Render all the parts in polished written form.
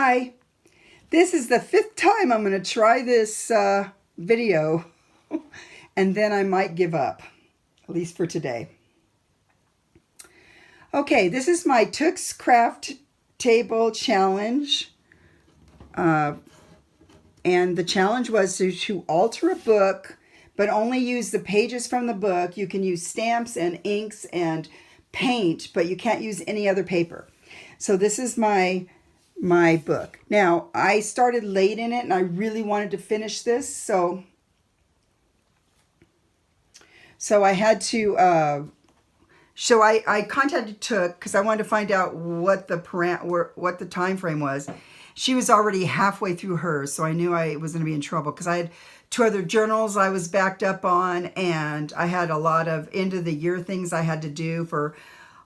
Hi, this is the 5th time I'm going to try this video and then I might give up, at least for today. Okay, this is my Tooks Craft Table Challenge. And the challenge was to alter a book, but only use the pages from the book. You can use stamps and inks and paint, but you can't use any other paper. So this is my book. Now, I started late in it and I really wanted to finish this, so I had to I contacted Took because I wanted to find out what the time frame was. She was already halfway through hers, so I knew I was going to be in trouble because I had 2 other journals I was backed up on, and I had a lot of end of the year things I had to do for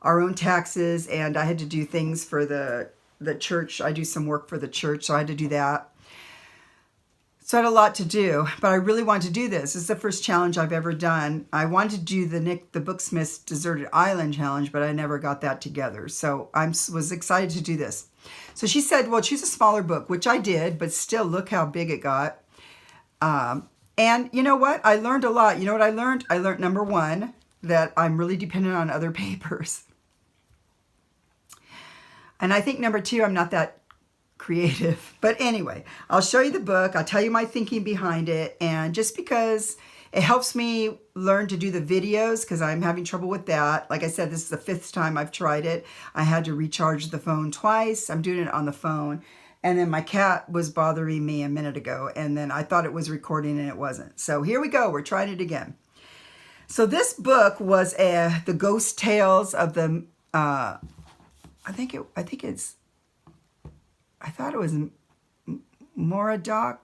our own taxes, and I had to do things for the church. I do some work for the church, so I had to do that. So I had a lot to do, but I really wanted to do this. This is the first challenge I've ever done. I wanted to do the Booksmith's Deserted Island challenge, but I never got that together. So I was excited to do this. So she said, well, choose a smaller book, which I did, but still look how big it got. And you know what? I learned a lot. You know what I learned? I learned, number 1, that I'm really dependent on other papers. And I think number 2, I'm not that creative. But anyway, I'll show you the book. I'll tell you my thinking behind it. And just because it helps me learn to do the videos, because I'm having trouble with that. Like I said, this is the 5th time I've tried it. I had to recharge the phone twice. I'm doing it on the phone. And then my cat was bothering me a minute ago. And then I thought it was recording and it wasn't. So here we go. We're trying it again. So this book was the Ghost Tales of the... I thought it was Moradok.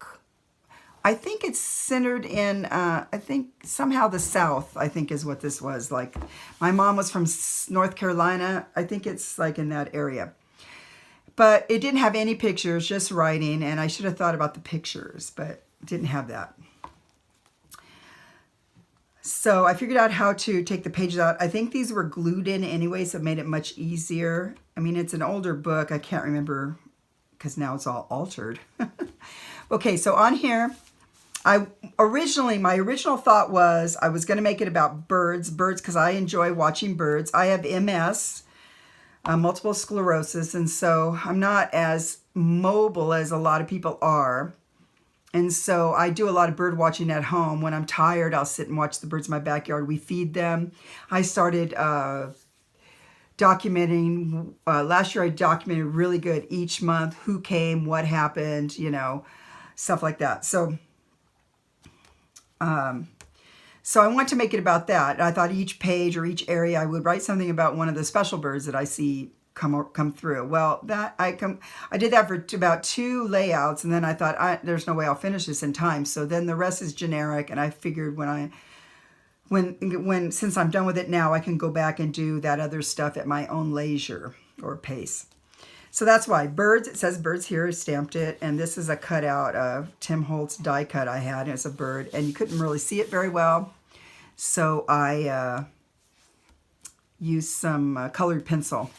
I think it's centered in, I think somehow the South, I think is what this was. Like, my mom was from North Carolina. I think it's like in that area. But it didn't have any pictures, just writing, and I should have thought about the pictures, but it didn't have that. So I figured out how to take the pages out. I think these were glued in anyway, so it made it much easier. I mean, it's an older book. I can't remember because now it's all altered. Okay, so on here, my original thought was I was going to make it about birds because I enjoy watching birds. I have MS, multiple sclerosis, and so I'm not as mobile as a lot of people are. And so I do a lot of bird watching at home. When I'm tired, I'll sit and watch the birds in my backyard. We feed them. I started documenting. Last year I documented really good each month, who came, what happened, you know, stuff like that. So I want to make it about that. I thought each page or each area I would write something about one of the special birds that I see come through. Well, I did that for about 2 layouts, and then I thought there's no way I'll finish this in time. So then the rest is generic, and I figured since I'm done with it now, I can go back and do that other stuff at my own leisure or pace. So that's why birds. It says birds here. I stamped it, and this is a cutout of Tim Holtz die cut I had. It's a bird, and you couldn't really see it very well, so I used some colored pencil.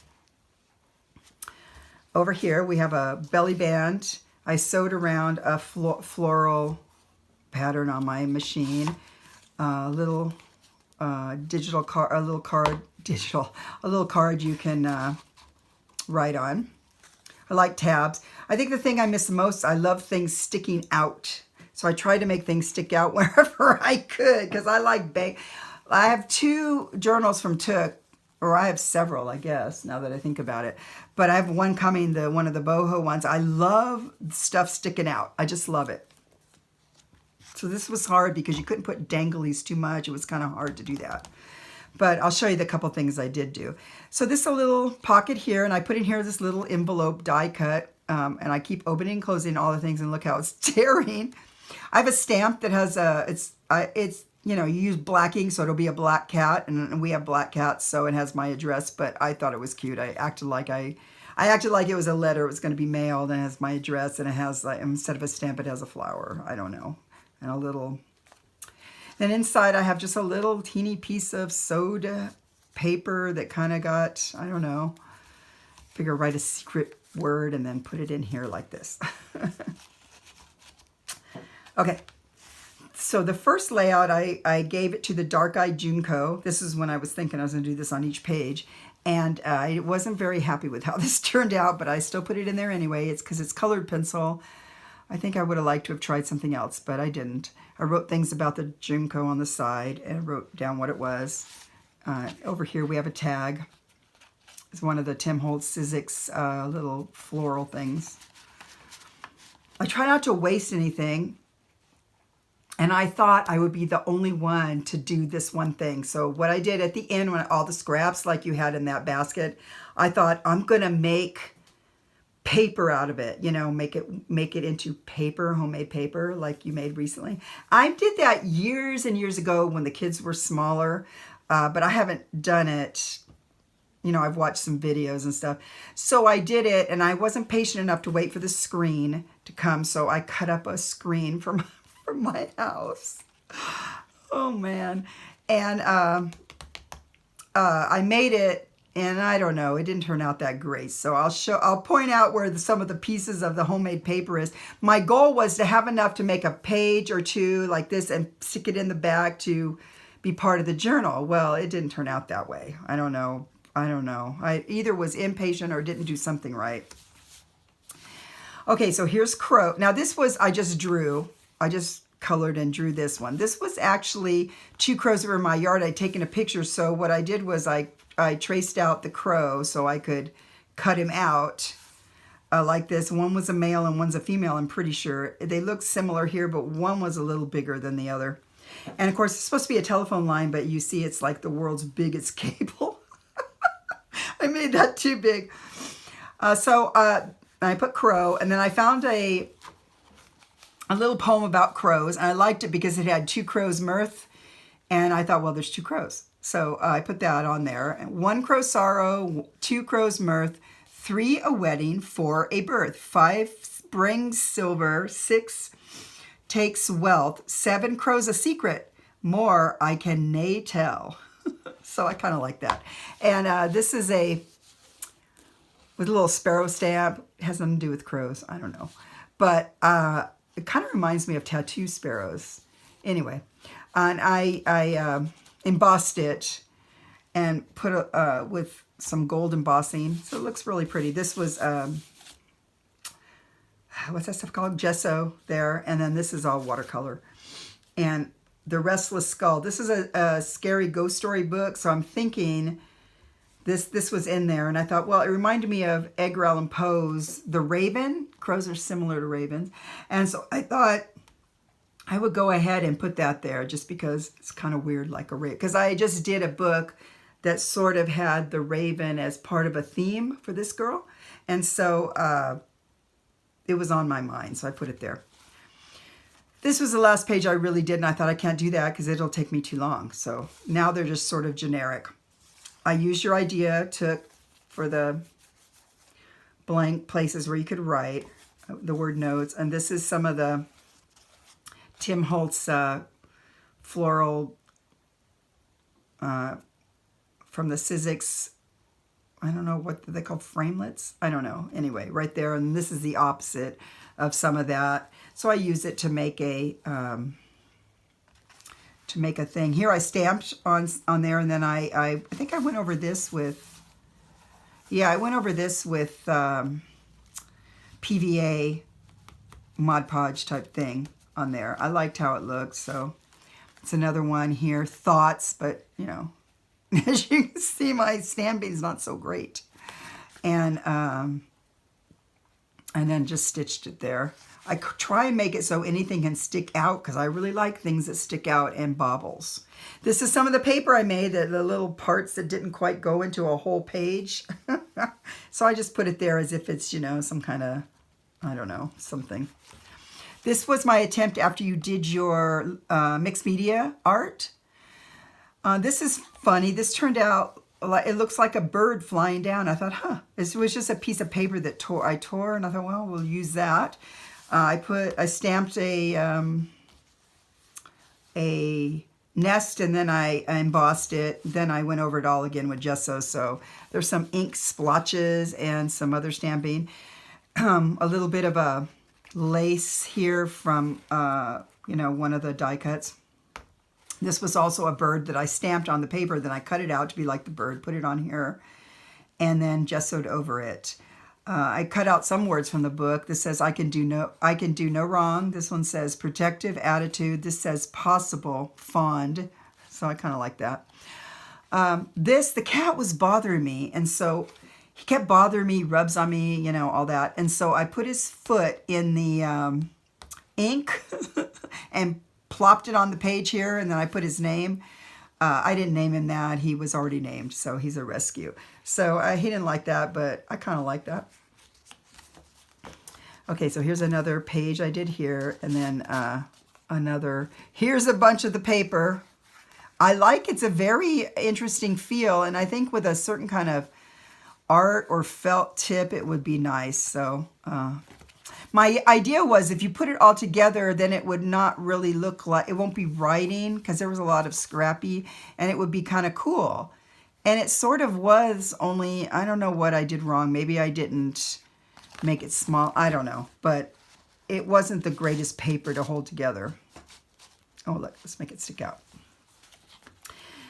Over here, we have a belly band. I sewed around a floral pattern on my machine. A little digital card, a little card you can write on. I like tabs. I think the thing I miss the most, I love things sticking out. So I try to make things stick out wherever I could because I like I have 2 journals from Took. Or I have several, I guess, now that I think about it. But I have one coming, one of the boho ones. I love stuff sticking out. I just love it. So this was hard because you couldn't put danglies too much. It was kind of hard to do that. But I'll show you the couple things I did do. So this is a little pocket here, and I put in here this little envelope die cut. And I keep opening and closing all the things, and look how it's tearing. I have a stamp that has it's you know, you use black ink, so it'll be a black cat, and we have black cats, so it has my address, but I thought it was cute. I acted like it was a letter. It was going to be mailed, and it has my address, and it has, like, instead of a stamp, it has a flower. I don't know. And a little... Then inside, I have just a little teeny piece of sewed paper that kind of got, I don't know, figure write a secret word and then put it in here like this. Okay. So the first layout, I gave it to the Dark Eyed Junko. This is when I was thinking I was going to do this on each page. And I wasn't very happy with how this turned out, but I still put it in there anyway. It's because it's colored pencil. I think I would have liked to have tried something else, but I didn't. I wrote things about the Junko on the side and wrote down what it was. Over here we have a tag. It's one of the Tim Holtz Sizzix little floral things. I try not to waste anything. And I thought I would be the only one to do this one thing. So what I did at the end, when all the scraps like you had in that basket, I thought I'm going to make paper out of it, you know, make it into paper, homemade paper like you made recently. I did that years and years ago when the kids were smaller, but I haven't done it. You know, I've watched some videos and stuff. So I did it, and I wasn't patient enough to wait for the screen to come, so I cut up a screen from my house. Oh man. And I made it, and I don't know, it didn't turn out that great. So I'll point out where some of the pieces of the homemade paper is. My goal was to have enough to make a page or two like this and stick it in the back to be part of the journal. Well, it didn't turn out that way. I don't know. I either was impatient or didn't do something right. Okay, so here's Crow. Now this was, I just colored and drew this one. This was actually 2 crows that were in my yard. I'd taken a picture, so what I did was I traced out the crow so I could cut him out like this. One was a male and one's a female, I'm pretty sure. They look similar here, but one was a little bigger than the other. And of course, it's supposed to be a telephone line, but you see it's like the world's biggest cable. I made that too big. So I put crow, and then I found a little poem about crows, and I liked it because it had 2 crows mirth, and I thought, well, there's 2 crows. So I put that on there. 1 crow sorrow, 2 crows mirth, 3 a wedding, 4 a birth, 5 brings silver, 6 takes wealth, 7 crows a secret, more I can nay tell. So I kind of like that. And this is with a little sparrow stamp. It has nothing to do with crows. I don't know. But it kind of reminds me of tattoo sparrows. Anyway, and I embossed it and put with some gold embossing. So it looks really pretty. This was, what's that stuff called? Gesso there. And then this is all watercolor. And The Restless Skull. This is a scary ghost story book, so I'm thinking this was in there, and I thought, well, it reminded me of Edgar Allan Poe's The Raven. Crows are similar to ravens, and so I thought I would go ahead and put that there just because it's kind of weird, like a raven. Because I just did a book that sort of had the raven as part of a theme for this girl, and so it was on my mind, so I put it there. This was the last page I really did, and I thought I can't do that because it'll take me too long. So now they're just sort of generic. I used your idea for the blank places where you could write the word notes. And this is some of the Tim Holtz floral from the Sizzix. I don't know what they call, framelits. I don't know. Anyway, right there. And this is the opposite of some of that. So I use it to make a thing. Here I stamped on there, and then I think I went over this with, yeah, I went over this with PVA Mod Podge type thing on there. I liked how it looked, so it's another one here. Thoughts, but you know, as you can see, my stamping is not so great. And then just stitched it there. I try and make it so anything can stick out because I really like things that stick out and bobbles. This is some of the paper I made, the little parts that didn't quite go into a whole page. So I just put it there as if it's, you know, some kind of, I don't know, something. This was my attempt after you did your mixed media art. This is funny. This turned out, it looks like a bird flying down. I thought, huh, this was just a piece of paper that I tore, and I thought, well, we'll use that. I stamped a nest, and then I embossed it. Then I went over it all again with gesso. So there's some ink splotches and some other stamping. A little bit of a lace here from, one of the die cuts. This was also a bird that I stamped on the paper. Then I cut it out to be like the bird, put it on here, and then gessoed over it. I cut out some words from the book. This says, I can do no wrong. This one says protective attitude. This says possible, fond. So I kind of like that. The cat was bothering me. And so he kept bothering me, rubs on me, all that. And so I put his foot in the ink and plopped it on the page here. And then I put his name. I didn't name him that. He was already named, so he's a rescue. So he didn't like that, but I kind of like that. Okay, so here's another page I did here, and then here's a bunch of the paper. It's a very interesting feel, and I think with a certain kind of art or felt tip, it would be nice. So my idea was if you put it all together, then it would not really look like, it won't be writing because there was a lot of scrappy, and it would be kind of cool. And it sort of was, only I don't know what I did wrong. Maybe I didn't make it small. I don't know. But it wasn't the greatest paper to hold together. Oh, look, let's make it stick out.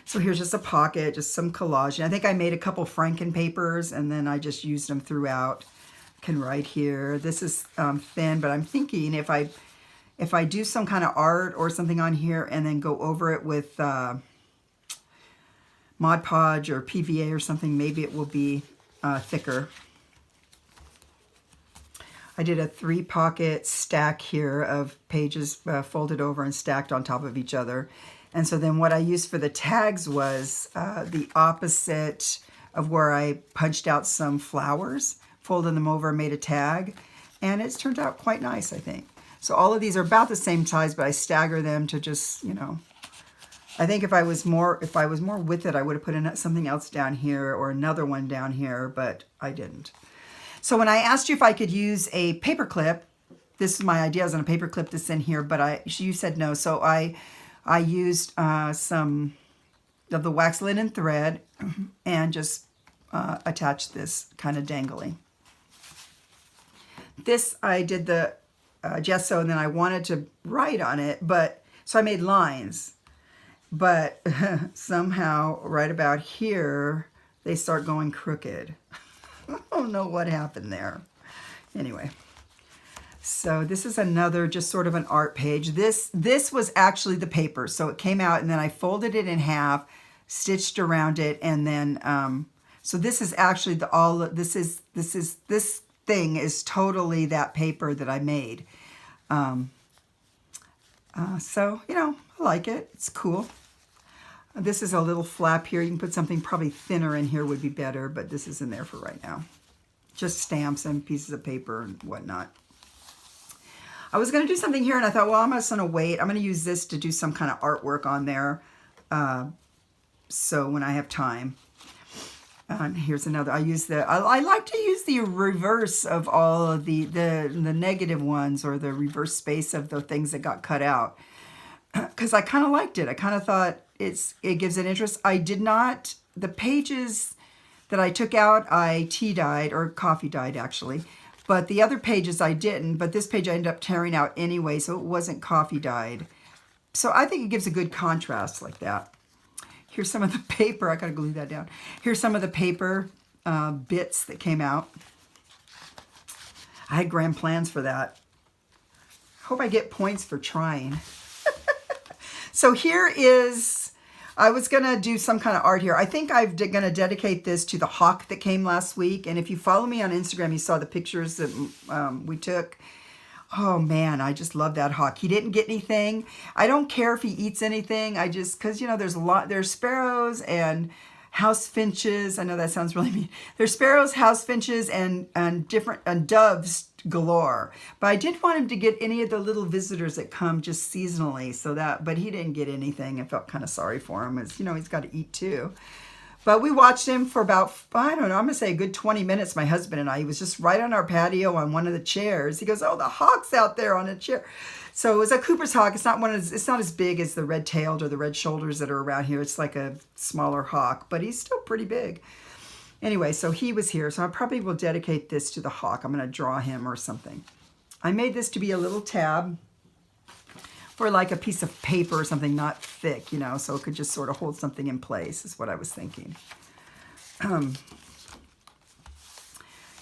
So here's just a pocket, just some collage. And I think I made a couple Franken papers, and then I just used them throughout. Can write here. This is thin, but I'm thinking if I do some kind of art or something on here and then go over it with Mod Podge or PVA or something, maybe it will be thicker. I did a 3-pocket stack here of pages folded over and stacked on top of each other. And so then what I used for the tags was the opposite of where I punched out some flowers, folded them over, made a tag, and it's turned out quite nice, I think. So all of these are about the same size, but I stagger them to just, I think if I was more with it, I would have put something else down here or another one down here, but I didn't. So when I asked you if I could use a paper clip, this is my idea, I was going to paper clip this in here, but you said no. So I used some of the wax linen thread and just attached this kind of dangly. This, I did the gesso, and then I wanted to write on it, so I made lines. But somehow, right about here, they start going crooked. I don't know what happened there. Anyway, so this is another just sort of an art page. This was actually the paper. So it came out, and then I folded it in half, stitched around it, and then, so this is actually this thing is totally that paper that I made. So, I like it. It's cool. This is a little flap here. You can put something probably thinner in here would be better, but this is in there for right now. Just stamps and pieces of paper and whatnot. I was going to do something here, and I thought, well, I'm just going to wait. I'm going to use this to do some kind of artwork on there. So when I have time. Here's another. I like to use the reverse of all of the negative ones, or the reverse space of the things that got cut out, because I kind of liked it. I kind of thought it gives it interest. I did not, the pages that I took out, I tea dyed, or coffee dyed actually, but the other pages I didn't. But this page I ended up tearing out anyway, so it wasn't coffee dyed. So I think it gives a good contrast like that. Here's some of the paper. I gotta glue that down. Here's some of the paper bits that came out. I had grand plans for that. Hope I get points for trying. So here is, I was gonna do some kind of art here. I think I'm gonna dedicate this to the hawk that came last week. And if you follow me on Instagram, you saw the pictures that we took. Oh man, I just love that hawk. He didn't get anything. I don't care if he eats anything. Because there's sparrows and house finches. I know that sounds really mean. There's sparrows, house finches, and doves galore. But I didn't want him to get any of the little visitors that come just seasonally. But he didn't get anything. I felt kind of sorry for him. As he's got to eat too. But we watched him for about, I don't know, I'm going to say a good 20 minutes, my husband and I. He was just right on our patio on one of the chairs. He goes, oh, the hawk's out there on a chair. So it was a Cooper's hawk. It's not it's not as big as the red-tailed or the red shoulders that are around here. It's like a smaller hawk, but he's still pretty big. Anyway, so he was here. So I probably will dedicate this to the hawk. I'm going to draw him or something. I made this to be a little tab for like a piece of paper or something, not thick, you know, so it could just sort of hold something in place is what I was thinking.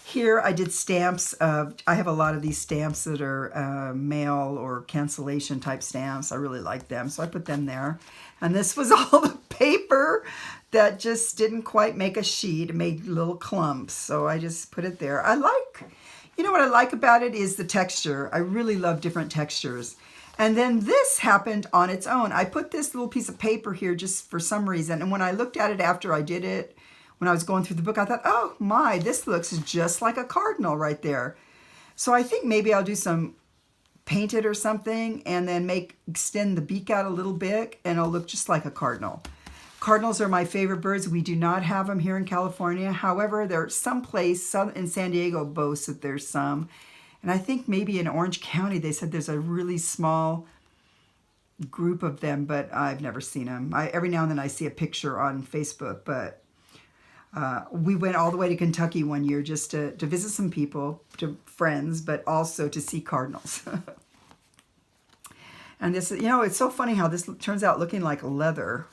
Here I did stamps. I have a lot of these stamps that are mail or cancellation type stamps. I really like them, so I put them there. And this was all the paper that just didn't quite make a sheet. It made little clumps, so I just put it there. You know what I like about it is the texture. I really love different textures. And then this happened on its own. I put this little piece of paper here just for some reason. And when I looked at it after I did it, when I was going through the book, I thought, oh my, this looks just like a cardinal right there. So I think maybe I'll do some paint it or something and then extend the beak out a little bit and it'll look just like a cardinal. Cardinals are my favorite birds. We do not have them here in Cardinals. However, there's some place in San Diego boasts that there's some. And I think maybe in Orange County, they said there's a really small group of them, but I've never seen them. Every now and then I see a picture on Facebook, but we went all the way to Kentucky one year just to visit some people, to friends, but also to see cardinals. And this, you know, it's so funny how this turns out looking like leather.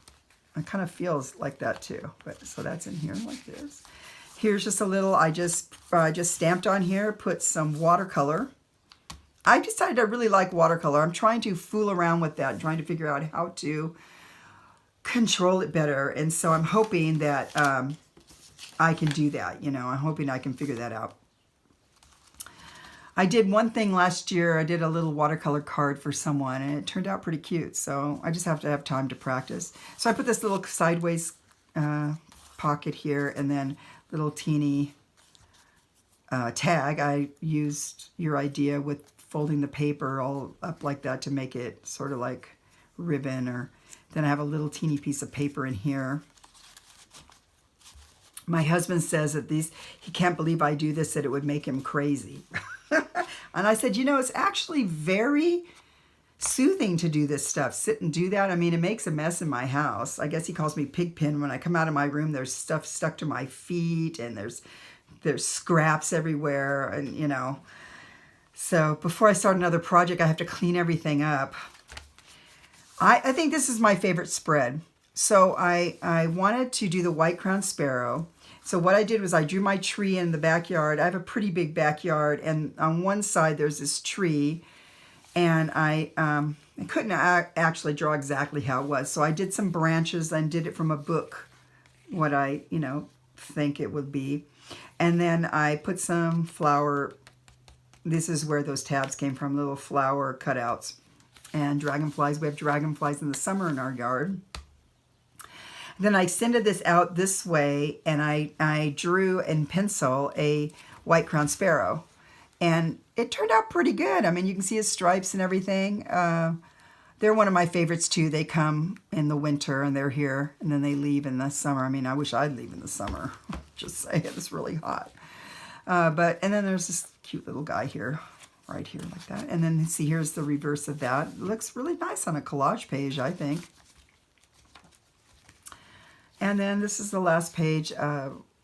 It kind of feels like that too. But so that's in here like this. Here's just a little, I just stamped on here, put some watercolor. I decided I really like watercolor. I'm trying to fool around with that, trying to figure out how to control it better. And so I'm hoping that I can do that. You know, I'm hoping I can figure that out. I did one thing last year. I did a little watercolor card for someone, and it turned out pretty cute. So I just have to have time to practice. So I put this little sideways pocket here, and then little teeny tag. I used your idea with folding the paper all up like that to make it sort of like ribbon, or then I have a little teeny piece of paper in here. My husband says that he can't believe I do this, that it would make him crazy. And I said, you know, it's actually very soothing to do this stuff. Sit and do that. I mean, it makes a mess in my house. I guess he calls me Pigpen. When I come out of my room, there's stuff stuck to my feet and there's scraps everywhere, and you know. So before I start another project, I have to clean everything up. I think this is my favorite spread. So I wanted to do the white-crowned sparrow. So what I did was I drew my tree in the backyard. I have a pretty big backyard, and on one side there's this tree, and I couldn't actually draw exactly how it was. So I did some branches and did it from a book, what I, you know, think it would be. And then I put some flower. This is where those tabs came from, little flower cutouts. And dragonflies. We have dragonflies in the summer in our yard. Then I extended this out this way, and I drew in pencil a white-crowned sparrow. And it turned out pretty good. I mean, you can see his stripes and everything. They're one of my favorites, too. They come in the winter, and they're here, and then they leave in the summer. I mean, I wish I'd leave in the summer. Just saying, it's really hot. And then there's this cute little guy here, right here like that. And then see, here's the reverse of that. It looks really nice on a collage page, I think. And then this is the last page.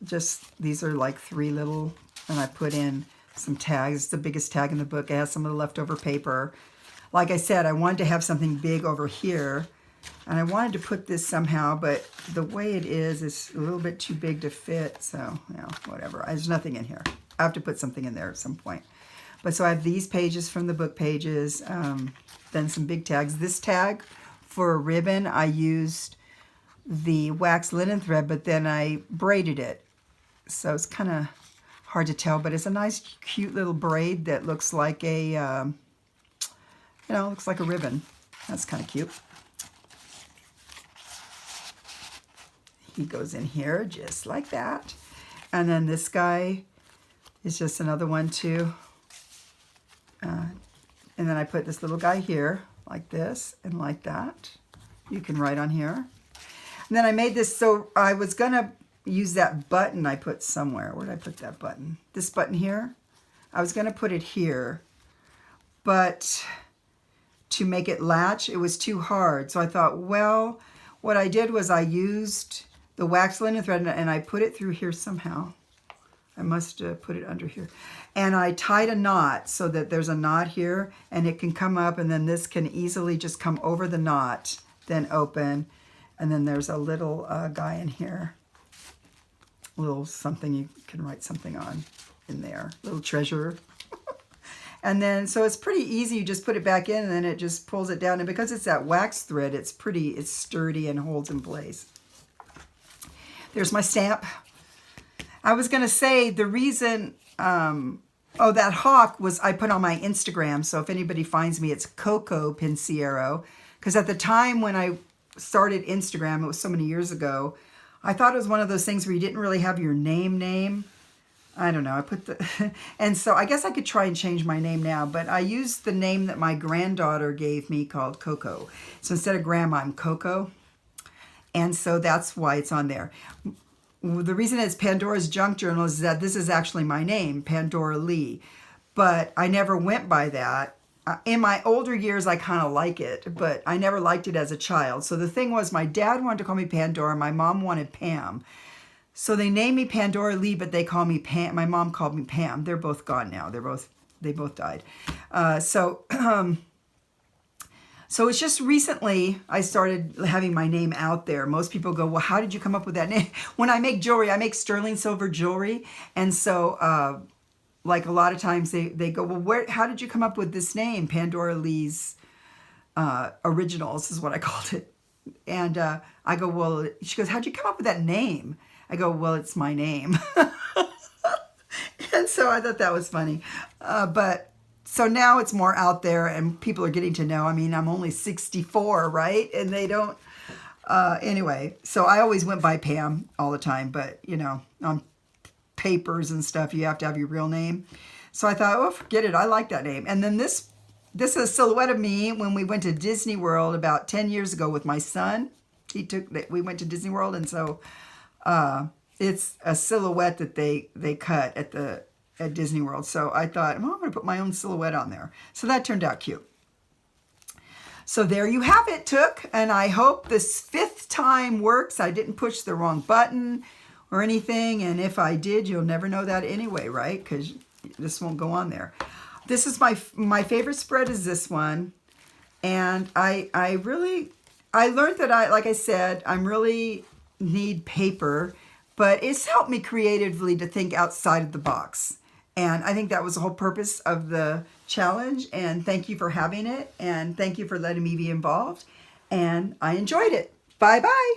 These are like 3 little, and I put in some tags. It's the biggest tag in the book. It has some of the leftover paper. Like I said, I wanted to have something big over here, and I wanted to put this somehow, but the way it is a little bit too big to fit, so, you know, whatever. There's nothing in here. I have to put something in there at some point. But so I have these pages from the book pages, then some big tags. This tag for a ribbon, I used the wax linen thread, but then I braided it. So it's kind of hard to tell, but it's a nice, cute little braid that looks like a, you know, looks like a ribbon. That's kind of cute. He goes in here just like that. And then this guy is just another one too. And then I put this little guy here like this and like that. You can write on here. And then I made this, so I was going to use that button I put somewhere. Where did I put that button? This button here? I was going to put it here, but to make it latch, it was too hard. So I thought, well, what I did was I used the wax linen thread and I put it through here somehow. I must put it under here. And I tied a knot so that there's a knot here and it can come up, and then this can easily just come over the knot, then open. And then there's a little guy in here. A little something you can write something on in there. Little treasure. And then, so it's pretty easy. You just put it back in and then it just pulls it down. And because it's that wax thread, it's sturdy and holds in place. There's my stamp. I was going to say the reason, oh, that hawk was I put on my Instagram. So if anybody finds me, it's Coco Pinciero. Because at the time when I started Instagram, it was so many years ago, I thought it was one of those things where you didn't really have your name. I don't know. I put the, and so I guess I could try and change my name now, but I used the name that my granddaughter gave me called Coco. So instead of Grandma, I'm Coco. And so that's why it's on there. The reason it's Pandora's Junk Journal is that this is actually my name, Pandora Lee. But I never went by that. In my older years, I kind of like it, but I never liked it as a child. So the thing was, my dad wanted to call me Pandora. My mom wanted Pam. So they named me Pandora Lee, but they call me Pam. My mom called me Pam. They're both gone now. They both died. So it's just recently I started having my name out there. Most people go, well, how did you come up with that name? When I make jewelry, I make sterling silver jewelry. And so like a lot of times they go, well, how did you come up with this name? Pandora Lee's Originals is what I called it. And I go, well, she goes, how'd you come up with that name? I go, well, it's my name. And so I thought that was funny. But so now it's more out there and people are getting to know. I mean, I'm only 64, right? And they don't, anyway. So I always went by Pam all the time. But, you know, on papers and stuff, you have to have your real name. So I thought, oh, forget it. I like that name. And then this is a silhouette of me when we went to Disney World about 10 years ago with my son. We went to Disney World, and so it's a silhouette that they cut at Disney World. So I thought, well, I'm going to put my own silhouette on there. So that turned out cute. So there you have it, Took. And I hope this 5th time works. I didn't push the wrong button or anything. And if I did, you'll never know that anyway, right? Because this won't go on there. This is my favorite spread is this one. And I learned that like I said, I'm really need paper, but it's helped me creatively to think outside of the box. And I think that was the whole purpose of the challenge. And thank you for having it. And thank you for letting me be involved. And I enjoyed it. Bye-bye.